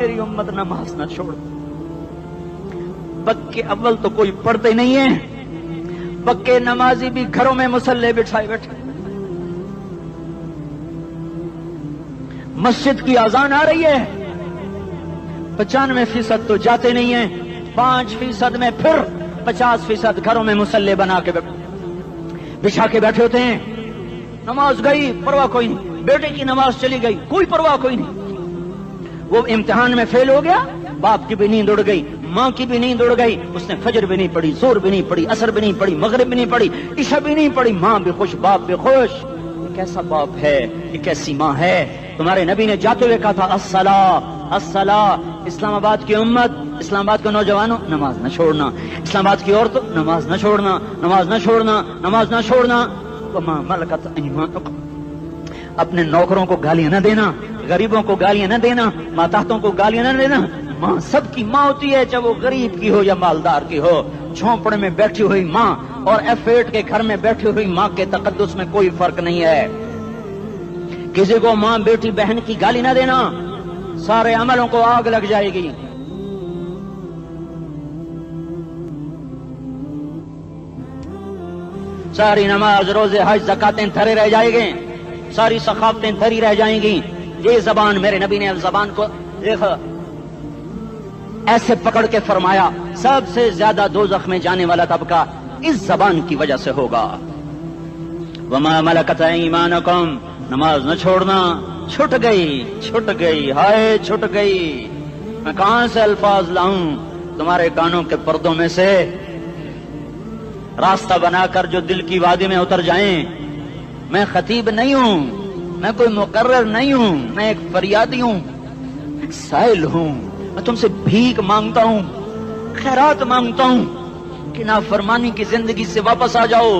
میری امت نماز نہ چھوڑ. پکے اول تو کوئی پڑھتے نہیں ہے، پکے نمازی بھی گھروں میں مصلے بٹھائے بیٹھے. مسجد کی اذان آ رہی ہے، 95% تو جاتے نہیں ہیں، 5% میں پھر 50% گھروں میں مصلے بنا کے بچھا کے بیٹھے ہوتے ہیں. نماز گئی پرواہ کوئی نہیں، بیٹے کی نماز چلی گئی کوئی پرواہ کوئی نہیں. وہ امتحان میں فیل ہو گیا، باپ کی بھی نیند اڑ گئی، ماں کی بھی نیند اڑ گئی، اس نے فجر بھی نہیں پڑھی، ظہر بھی نہیں پڑھی، عصر بھی نہیں پڑھی، مغرب بھی نہیں پڑھی، عشاء بھی نہیں پڑھی. ماں بھی خوش باپ بھی خوش. یہ کیسا باپ ہے، یہ کیسی ماں ہے. تمہارے نبی نے جاتے ہوئے کہا تھا الصلاۃ الصلاۃ. اسلام آباد کی امت، اسلام آباد کے نوجوانوں نماز نہ چھوڑنا، اسلام آباد کی عورتوں نماز نہ چھوڑنا، نماز نہ چھوڑنا، نماز نہ چھوڑنا. وما ملکت ایمانکم، اپنے نوکروں کو گالیاں نہ دینا، غریبوں کو گالیاں نہ دینا، ماتحتوں کو گالیاں نہ دینا. ماں سب کی ماں ہوتی ہے، چاہے وہ غریب کی ہو یا مالدار کی ہو. جھونپڑے میں بیٹھی ہوئی ماں اور F8 کے گھر میں بیٹھی ہوئی ماں کے تقدس میں کوئی فرق نہیں ہے. کسی کو ماں بیٹی بہن کی گالی نہ دینا، سارے عملوں کو آگ لگ جائے گی. ساری نماز روزے حج زکاتیں دھرے رہ جائیں گے، ساری ثقافتیں دھری رہ جائیں گی. یہ زبان، میرے نبی نے زبان کو دیکھا ایسے پکڑ کے فرمایا سب سے زیادہ دوزخ میں جانے والا طبقہ اس زبان کی وجہ سے ہوگا. وما ملکت ایمانکم، نماز نہ چھوڑنا. چھٹ گئی ہائے چھٹ گئی. میں کہاں سے الفاظ لاؤں تمہارے کانوں کے پردوں میں سے، راستہ بنا کر جو دل کی وادی میں اتر جائیں. میں خطیب نہیں ہوں، میں کوئی مقرر نہیں ہوں، میں ایک فریادی ہوں، ایک سائل ہوں. میں تم سے بھیک مانگتا ہوں، خیرات مانگتا ہوں کہ نافرمانی کی زندگی سے واپس آ جاؤ.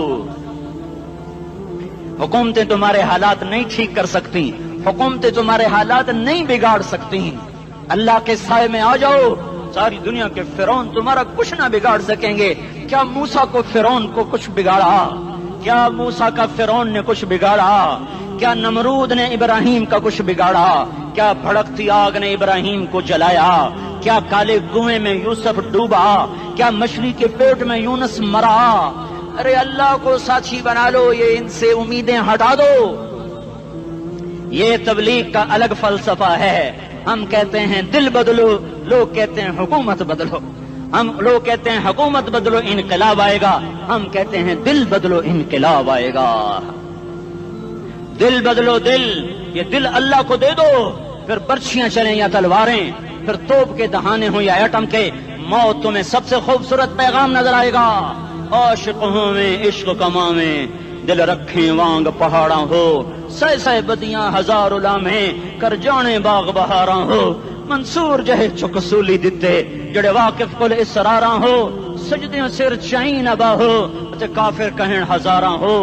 حکومتیں تمہارے حالات نہیں ٹھیک کر سکتی، حکومتیں تمہارے حالات نہیں بگاڑ سکتی. اللہ کے سائے میں آ جاؤ، ساری دنیا کے فرعون تمہارا کچھ نہ بگاڑ سکیں گے. کیا موسیٰ کو فرعون کو کچھ بگاڑا؟ کیا موسیٰ کا فرعون نے کچھ بگاڑا؟ کیا نمرود نے ابراہیم کا کچھ بگاڑا؟ کیا بھڑکتی آگ نے ابراہیم کو جلایا؟ کیا کالے کنویں میں یوسف ڈوبا؟ کیا مچھلی کے پیٹ میں یونس مرا؟ ارے اللہ کو ساتھی بنا لو، یہ ان سے امیدیں ہٹا دو. یہ تبلیغ کا الگ فلسفہ ہے. ہم کہتے ہیں دل بدلو، لوگ کہتے ہیں حکومت بدلو. لوگ کہتے ہیں حکومت بدلو انقلاب آئے گا، ہم کہتے ہیں دل بدلو انقلاب آئے گا. دل بدلو، دل، یہ دل اللہ کو دے دو. پھر برچیاں چلیں یا تلواریں، پھر توپ کے دہانے ہوں یا ایٹم کے، موت تمہیں سب سے خوبصورت پیغام نظر آئے گا. عاشق ہوں میں عشق کماں میں، دل رکھیں وانگ پہاڑاں ہو، سہ بدیاں ہزار لامیں کر جانے باغ بہاراں ہو. منصور جہے چکسولی دتے جڑے واقف کل اسراراں ہو، سجدیں سر چائیں نبا ہو تے کافر کہیں ہزاراں ہو.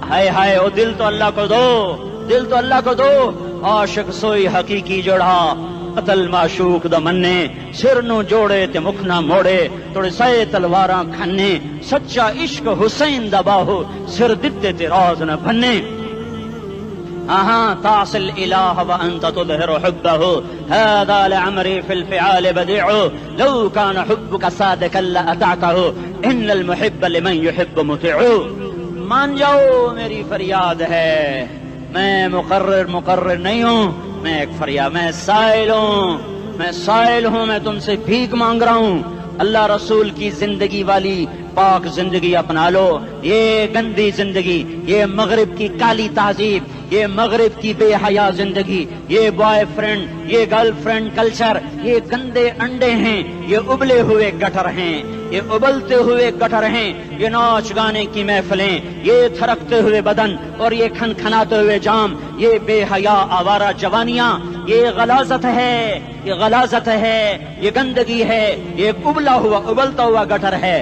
ہائے ہائے او دل تو اللہ کو دو، دل تو اللہ کو دو. عاشق سوئی حقیقی جڑا، قتل معشوق دا مننے، سر نو جوڑے تے مکھ نہ موڑے، توڑے سائے تلواراں کھنے. سچا عشق حسین دا باہو، سر دتے تے راز نہ بھنے. تعصي الإله وأنت تظهر حبه، هذا لعمري في الفعال بديع، لو كان حبك صادقا لأطعته، إن المحب لمن يحب مطيع. مان جاؤ میری فریاد ہے، میں مقرر نہیں ہوں، میں ایک فریاد، میں سائل ہوں، میں تم سے بھیک مانگ رہا ہوں. اللہ رسول کی زندگی والی پاک زندگی اپنا لو. یہ گندی زندگی، یہ مغرب کی کالی تہذیب، یہ مغرب کی بے حیا زندگی، یہ بوائے فرینڈ، یہ گرل فرینڈ کلچر، یہ گندے انڈے ہیں، یہ ابلے ہوئے گٹر ہیں، یہ ابلتے ہوئے گٹر ہیں. یہ ناچ گانے کی محفلیں، یہ تھرکتے ہوئے بدن اور یہ کھنکھناتے ہوئے جام، یہ بے حیا آوارہ جوانیاں، یہ غلاظت ہے، یہ غلاظت ہے، یہ گندگی ہے، یہ ابلتا ہوا گٹر ہے.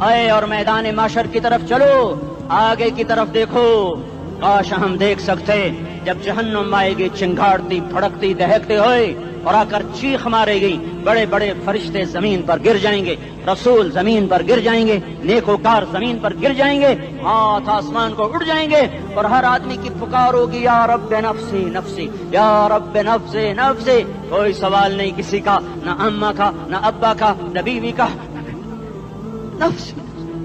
آئے اور میدان معاشر کی طرف چلو، آگے کی طرف دیکھو۔ کاش ہم دیکھ سکتے جب جہنم آئے گی چنگاڑتی بھڑکتی دہکتے ہوئے اور آ کر چیخ مارے گی، بڑے بڑے فرشتے زمین پر گر جائیں گے، رسول زمین پر گر جائیں گے، نیکوکار زمین پر گر جائیں گے، ہاتھ آسمان کو اڑ جائیں گے، اور ہر آدمی کی پکار ہوگی یا رب نفسی نفسی، یا رب نفسی نفسی۔ کوئی سوال نہیں کسی کا، نہ اماں کا، نہ ابا کا، نہ بیوی کا، نفس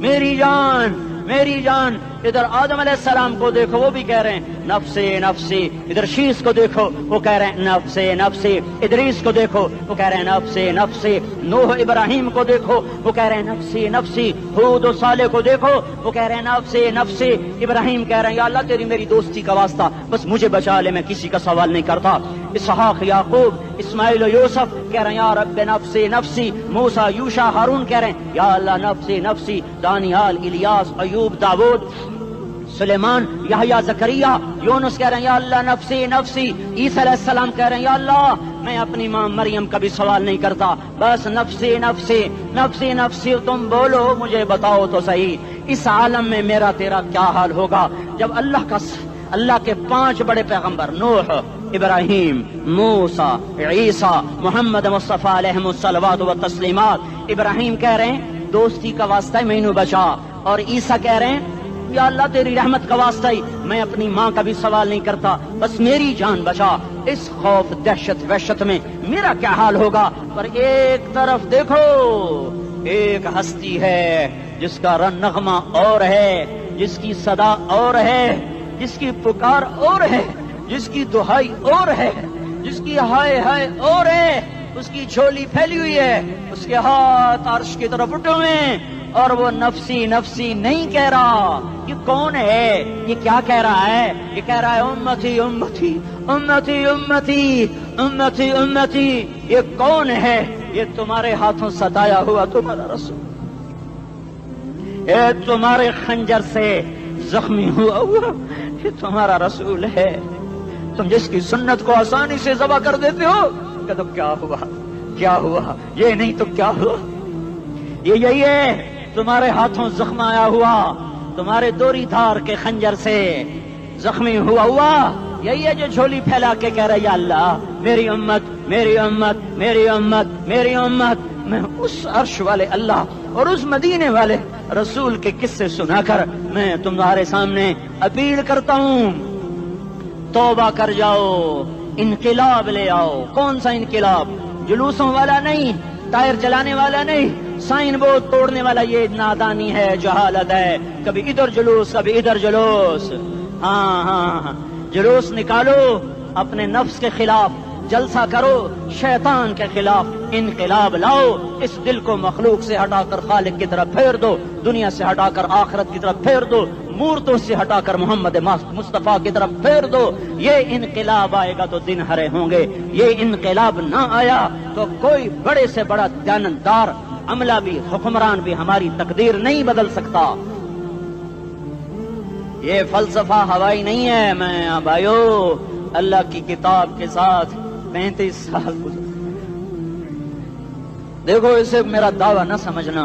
میری جان میری جان۔ ادھر آدم علیہ السلام کو دیکھو، وہ بھی کہہ رہے ہیں نفسی نفسی، ادھر شیش کو دیکھو وہ کہہ رہے ہیں نفسی نفسی، ادریس کو دیکھو وہ کہہ رہے ہیں نفسی نفسی، نوح ابراہیم کو دیکھو وہ کہہ رہے ہیں نفسی نفسی، ہود و صالح کو دیکھو وہ کہہ رہے ہیں نفسی نفسی، ابراہیم کہہ رہے ہیں یا اللہ تیری میری دوستی کا واسطہ بس مجھے بچا لے، میں کسی کا سوال نہیں کرتا۔ اسحاق یعقوب اسماعیل و یوسف کہہ رہے ہیں یا رب نفسی نفسی، موسیٰ یوشع ہارون کہہ رہے ہیں یا اللہ نفسی نفسی، دانیال الیاس ایوب داود سلیمان یحییٰ زکریا یونس کہہ رہے ہیں یا اللہ نفسی نفسی، عیسیٰ علیہ السلام کہہ رہے ہیں یا اللہ میں اپنی ماں مریم کا بھی سوال نہیں کرتا، بس نفسی نفسی نفسی نفسی۔ تم بولو مجھے بتاؤ تو صحیح اس عالم میں میرا تیرا کیا حال ہوگا جب اللہ کے 5 بڑے پیغمبر نوح، ابراہیم، موسیٰ، عیسیٰ، محمد مصطفیٰ علیہ الصلوات و تسلیمات، ابراہیم کہہ رہے ہیں دوستی کا واسطہ ہے مینوں بچا، اور عیسیٰ کہہ رہے ہیں یا اللہ تیری رحمت کا واسطہ ہی میں اپنی ماں کا بھی سوال نہیں کرتا، بس میری جان بچا۔ اس خوف دہشت وحشت میں میرا کیا حال ہوگا؟ پر ایک طرف دیکھو، ایک ہستی ہے جس کا نغمہ اور ہے، جس کی صدا اور ہے، جس کی پکار اور ہے، جس کی دہائی اور ہے، جس کی ہائے ہائے اور ہے، اس کی جھولی پھیلی ہوئی ہے، اس کے ہاتھ عرش کی طرف اٹھے ہوئے ہیں، اور وہ نفسی نفسی نہیں کہہ رہا۔ یہ کون ہے؟ یہ کیا کہہ رہا ہے؟ یہ کہہ رہا ہے امتی امتی امتی امتی امتی امتی۔ یہ کون ہے؟ یہ تمہارے ہاتھوں ستایا ہوا تمہارا رسول، یہ تمہارے خنجر سے زخمی ہوا یہ تمہارا رسول ہے۔ تم جس کی سنت کو آسانی سے ذبح کر دیتے ہو، کہ تو کیا ہوا کیا ہوا، یہ نہیں تو کیا ہوا؟ یہ یہی ہے تمہارے ہاتھوں زخم آیا ہوا، تمہارے دوری دھار کے خنجر سے زخمی ہوا، یہی ہے جو جھولی پھیلا کے کہہ رہا ہے یا اللہ میری امت میری امت میری امت میری امت۔ میں اس عرش والے اللہ اور اس مدینے والے رسول کے قصے سنا کر میں تمہارے سامنے اپیل کرتا ہوں، توبہ کر جاؤ، انقلاب لے آؤ۔ کون سا انقلاب؟ جلوسوں والا نہیں، ٹائر جلانے والا نہیں، سائن بورڈ توڑنے والا، یہ نادانی ہے، جہالت ہے، کبھی ادھر جلوس کبھی ادھر جلوس۔ ہاں جلوس نکالو اپنے نفس کے خلاف، جلسہ کرو شیطان کے خلاف، انقلاب لاؤ، اس دل کو مخلوق سے ہٹا کر خالق کی طرف پھیر دو، دنیا سے ہٹا کر آخرت کی طرف پھیر دو، مورتوں سے ہٹا کر محمد مصطفیٰ کی طرف پھیر دو۔ یہ انقلاب آئے گا تو دن ہرے ہوں گے، یہ انقلاب نہ آیا تو کوئی بڑے سے بڑا دیانتدار عملہ بھی، حکمران بھی ہماری تقدیر نہیں بدل سکتا۔ یہ فلسفہ ہوائی نہیں ہے۔ میں بھائیو اللہ کی کتاب کے ساتھ 35 سال دیکھو، اسے میرا دعویٰ نہ سمجھنا،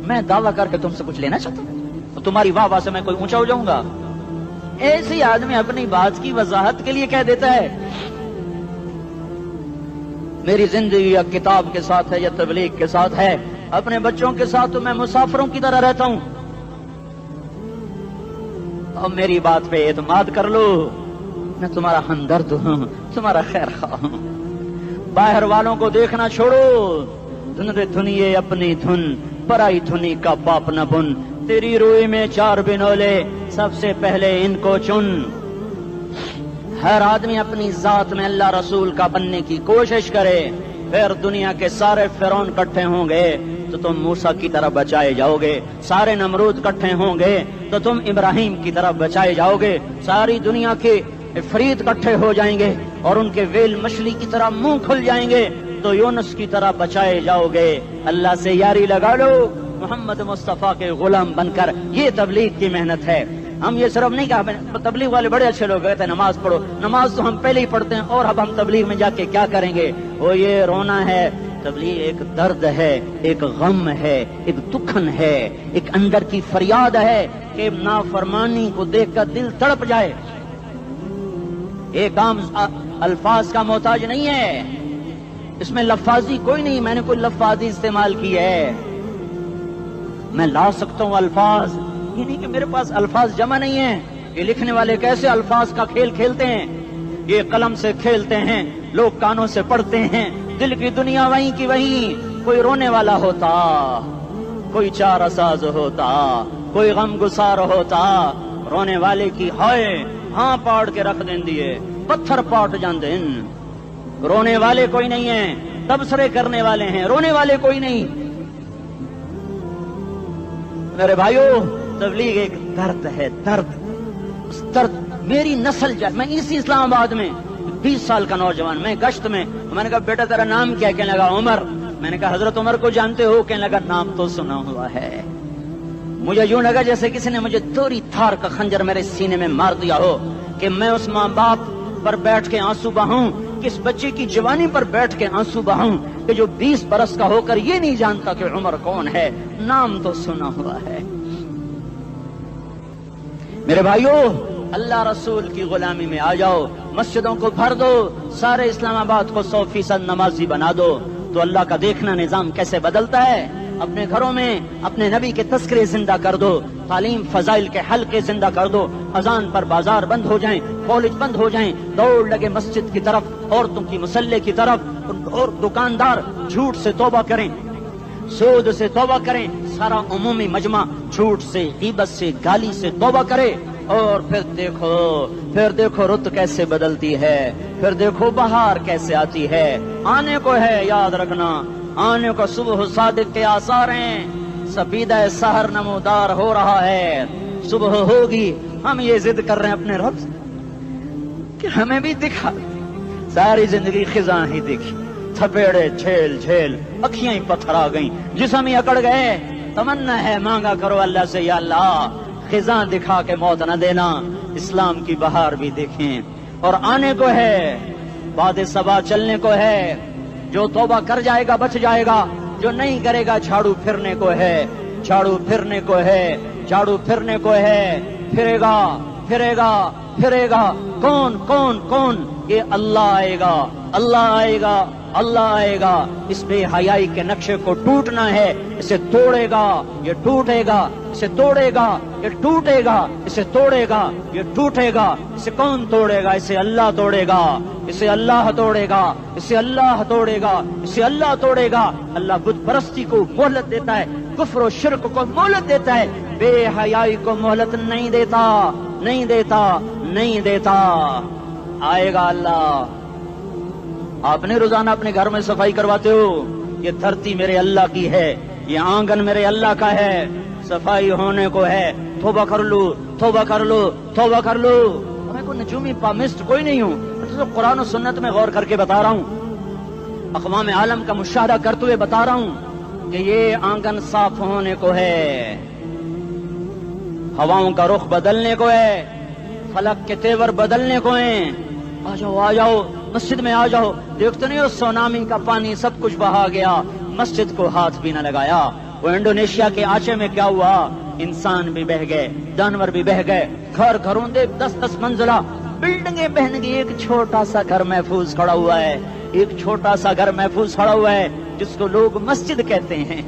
میں دعویٰ کر کے تم سے کچھ لینا چاہتا ہوں تو تمہاری واہ واہ سے میں کوئی اونچا ہو جاؤں گا؟ ایسی آدمی اپنی بات کی وضاحت کے لیے کہہ دیتا ہے میری زندگی یا کتاب کے ساتھ ہے یا تبلیغ کے ساتھ ہے، اپنے بچوں کے ساتھ تو میں مسافروں کی طرح رہتا ہوں، اور میری بات پہ اعتماد کر لو، میں تمہارا ہمدرد ہوں، تمہارا خیر خواہ ہوں۔ باہر والوں کو دیکھنا چھوڑو، دھن رے دھنیے اپنی دھن، پرائی دھنی کا پاپ نہ بن، تیری روئی میں 4 بنولے، سب سے پہلے ان کو چن۔ ہر آدمی اپنی ذات میں اللہ رسول کا بننے کی کوشش کرے، پھر دنیا کے سارے فرعون کٹھے ہوں گے تو تم موسیٰ کی طرح بچائے جاؤ گے، سارے نمرود کٹھے ہوں گے تو تم ابراہیم کی طرح بچائے جاؤ گے، ساری دنیا کے عفریت کٹھے ہو جائیں گے اور ان کے ویل مچھلی کی طرح منہ کھل جائیں گے تو یونس کی طرح بچائے جاؤ گے۔ اللہ سے یاری لگا لو، محمد مصطفیٰ کے غلام بن کر، یہ تبلیغ کی محنت ہے۔ ہم یہ صرف نہیں کہا، تبلیغ والے بڑے اچھے لوگ کہتے ہیں نماز پڑھو، نماز تو ہم پہلے ہی پڑھتے ہیں، اور اب ہم تبلیغ میں جا کے کیا کریں گے؟ وہ یہ رونا ہے تبلیغ ایک درد ہے، ایک غم ہے، ایک دکھن ہے، ایک اندر کی فریاد ہے کہ نافرمانی کو دیکھ کر دل تڑپ جائے. ایک عام الفاظ کا محتاج نہیں ہے، اس میں لفاظی کوئی نہیں. میں نے کوئی لفاظی استعمال کی ہے، میں لا سکتا ہوں الفاظ، یہ نہیں کہ میرے پاس الفاظ جمع نہیں ہیں. یہ لکھنے والے کیسے الفاظ کا کھیل کھیلتے ہیں، یہ قلم سے کھیلتے ہیں، لوگ کانوں سے پڑھتے ہیں. دل کی دنیا وہیں کی وہیں. کوئی رونے والا ہوتا، کوئی چارہ ساز ہوتا، کوئی غم گسار ہوتا. رونے والے کی ہائے ہاں پاڑ کے رکھ دیں دیے، پتھر پاٹ جان دیں. رونے والے کوئی نہیں ہیں، تبصرے کرنے والے ہیں، رونے والے کوئی نہیں. میرے بھائیو، تبلیغ ایک درد ہے، درد. اس درد میری نسل جائے. میں اسی اسلام آباد میں 20 سال کا نوجوان، میں گشت میں نے کہا بیٹا تیرا نام کیا؟ کہنے لگا عمر. میں نے کہا حضرت عمر کو جانتے ہو؟ کہنے لگا نام تو سنا ہوا ہے. مجھے یوں لگا جیسے کسی نے مجھے دوری تھار کا خنجر میرے سینے میں مار دیا ہو کہ میں اس ماں باپ پر بیٹھ کے آنسو بہاؤں، کس بچے کی جوانی پر بیٹھ کے آنسو بہاؤں کہ جو 20 برس کا ہو کر یہ نہیں جانتا کہ عمر کون ہے. نام تو سنا ہوا ہے. میرے بھائیو، اللہ رسول کی غلامی میں آ جاؤ، مسجدوں کو بھر دو، سارے اسلام آباد کو 100% نمازی بنا دو، تو اللہ کا دیکھنا نظام کیسے بدلتا ہے. اپنے گھروں میں اپنے نبی کے تذکرے زندہ کر دو، تعلیم فضائل کے حلقے زندہ کر دو. اذان پر بازار بند ہو جائیں، کالج بند ہو جائیں، دوڑ لگے مسجد کی طرف، عورتوں کی مصلے کی طرف. اور دکاندار جھوٹ سے توبہ کریں، سود سے توبہ کریں. سارا عمومی مجمع جھوٹ سے، غیبت سے، گالی سے توبہ کرے. اور پھر دیکھو رت کیسے بدلتی ہے، پھر دیکھو بہار کیسے آتی ہے. آنے کو ہے، یاد رکھنا، آنے کو. صبح صادق کے آثار ہیں، سپیدہ سحر نمودار ہو رہا ہے. صبح ہوگی، ہم یہ ضد کر رہے ہیں اپنے رب کہ ہمیں بھی دکھا. ساری زندگی خزاں ہی دیکھی، تھپیڑے جھیل جھیل، اکھیاں ہی پتھر آ گئیں، جسم ہی اکڑ گئے. تمنا ہے مانگا کرو اللہ سے، یا اللہ خزاں دکھا کے موت نہ دینا، اسلام کی بہار بھی دیکھیں. اور آنے کو ہے، باد صبا چلنے کو ہے. جو توبہ کر جائے گا بچ جائے گا، جو نہیں کرے گا جھاڑو پھرنے کو ہے، جھاڑو پھرنے کو ہے، جھاڑو پھرنے کو ہے. پھرے گا پھرے گا پھرے گا. کون کون کون؟ یہ اللہ آئے گا، اللہ آئے گا، اللہ آئے گا. اس بے حیائی کے نقشے کو ٹوٹنا ہے. اسے توڑے گا، یہ ٹوٹے گا. اسے توڑے گا، یہ ٹوٹے گا. اسے توڑے گا، یہ ٹوٹے گا. اسے کون توڑے گا؟ اسے اللہ توڑے گا، اسے اللہ توڑے گا، اسے اللہ توڑے گا، اسے اللہ توڑے گا. اللہ بت پرستی کو مہلت دیتا ہے، کفر و شرک کو مہلت دیتا ہے، بے حیائی کو مہلت نہیں دیتا، نہیں دیتا، نہیں دیتا. آئے گا اللہ. آپ نے روزانہ اپنے گھر میں صفائی کرواتے ہو. یہ دھرتی میرے اللہ کی ہے، یہ آنگن میرے اللہ کا ہے. صفائی ہونے کو ہے. توبہ کر لو، توبہ کر لو، توبہ کر لو. میں کوئی نجومی پامسٹ کوئی نہیں ہوں، تو قرآن و سنت میں غور کر کے بتا رہا ہوں، اقوام عالم کا مشاہدہ کرتے ہوئے بتا رہا ہوں کہ یہ آنگن صاف ہونے کو ہے، ہواؤں کا رخ بدلنے کو ہے، فلک کے تیور بدلنے کو ہیں. آ جاؤ آ جاؤ، مسجد میں آ جاؤ. دیکھتے نہیں ہو سونامی کا پانی سب کچھ بہا گیا، مسجد کو ہاتھ بھی نہ لگایا. وہ انڈونیشیا کے آچے میں کیا ہوا؟ انسان بھی بہ گئے، جانور بھی بہ گئے. گھر گھروں دے 10-10 منزلہ بلڈنگیں بہن گئی. ایک چھوٹا سا گھر محفوظ کھڑا ہوا ہے، ایک چھوٹا سا گھر محفوظ کھڑا ہوا ہے جس کو لوگ مسجد کہتے ہیں.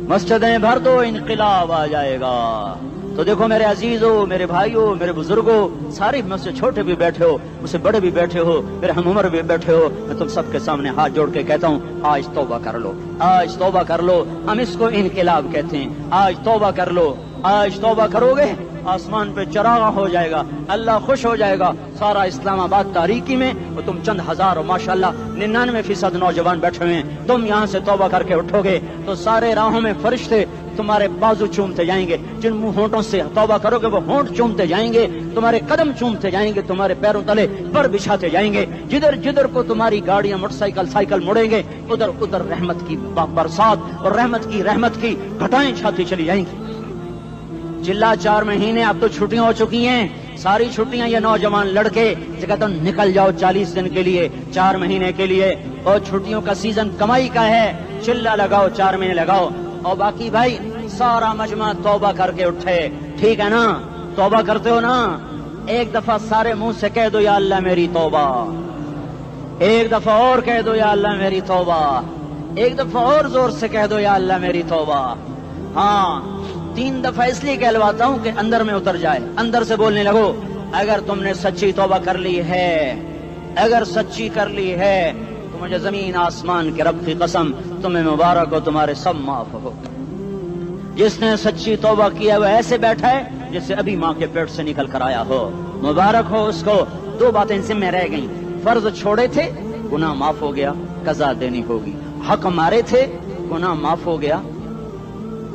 مسجدیں بھر دو، انقلاب آ جائے گا. تو دیکھو میرے عزیزو، میرے بھائیو، میرے بزرگوں، سارے مجھ سے چھوٹے بھی بیٹھے ہو، مجھ سے بڑے بھی بیٹھے ہو، میرے ہم عمر بھی بیٹھے ہو. میں تم سب کے سامنے ہاتھ جوڑ کے کہتا ہوں، آج توبہ کر لو، آج توبہ کر لو. ہم اس کو انقلاب کہتے ہیں. آج توبہ کر لو. آج توبہ کرو گے، آسمان پہ چراغ ہو جائے گا، اللہ خوش ہو جائے گا. سارا اسلام آباد تاریکی میں وہ تم چند ہزار اور ماشاءاللہ 99% نوجوان بیٹھے ہوئے ہیں. تم یہاں سے توبہ کر کے اٹھو گے تو سارے راہوں میں فرشتے تمہارے بازو چومتے جائیں گے. جن منہ ہونٹوں سے توبہ کرو گے وہ ہونٹ چومتے جائیں گے، تمہارے قدم چومتے جائیں گے، تمہارے پیروں تلے پر بچھاتے جائیں گے. جدھر جدھر کو تمہاری گاڑیاں موٹر سائیکل مڑیں گے، ادھر ادھر رحمت کی برسات اور رحمت کی گھٹائیں چھاتی چلی جائیں گی. چلا 4 مہینے اب تو چھٹیاں ہو چکی ہیں، ساری چھٹیاں یہ نوجوان لڑکے جگہ تو نکل جاؤ 40 دن کے لیے، 4 مہینے کے لیے. اور چھٹیوں کا سیزن کمائی کا ہے، چلا لگاؤ، 4 مہینے لگاؤ، اور باقی بھائی سارا مجمع توبہ کر کے اٹھے، ٹھیک ہے نا؟ توبہ کرتے ہو نا؟ ایک دفعہ سارے منہ سے کہہ دو یا اللہ میری توبہ، ایک دفعہ اور کہہ دو یا اللہ میری توبہ، ایک دفعہ اور زور سے کہہ دو یا اللہ میری توبہ۔ ہاں 3 دفعہ اس لیے کہلواتا ہوں کہ اندر میں اتر جائے، اندر سے بولنے لگو۔ اگر تم نے سچی توبہ کر لی ہے، اگر سچی کر لی ہے تو مجھے زمین آسمان کے رب کی قسم تمہیں مبارک ہو، تمہارے سب معاف ہو۔ جس نے سچی توبہ کیا وہ ایسے بیٹھا ہے جسے ابھی ماں کے پیٹ سے نکل کر آیا ہو، مبارک ہو اس کو۔ 2 باتیں ان سے میں رہ گئیں، فرض چھوڑے تھے گناہ معاف ہو گیا، قضا دینی ہوگی، حق مارے تھے گناہ معاف ہو گیا،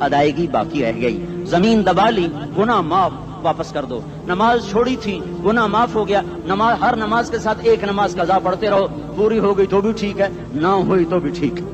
ادائیگی باقی رہ گئی، زمین دبا لی گناہ معاف، واپس کر دو، نماز چھوڑی تھی گناہ معاف ہو گیا، نماز ہر نماز کے ساتھ ایک نماز قضا پڑھتے رہو، پوری ہو گئی تو بھی ٹھیک ہے، نہ ہوئی تو بھی ٹھیک ہے۔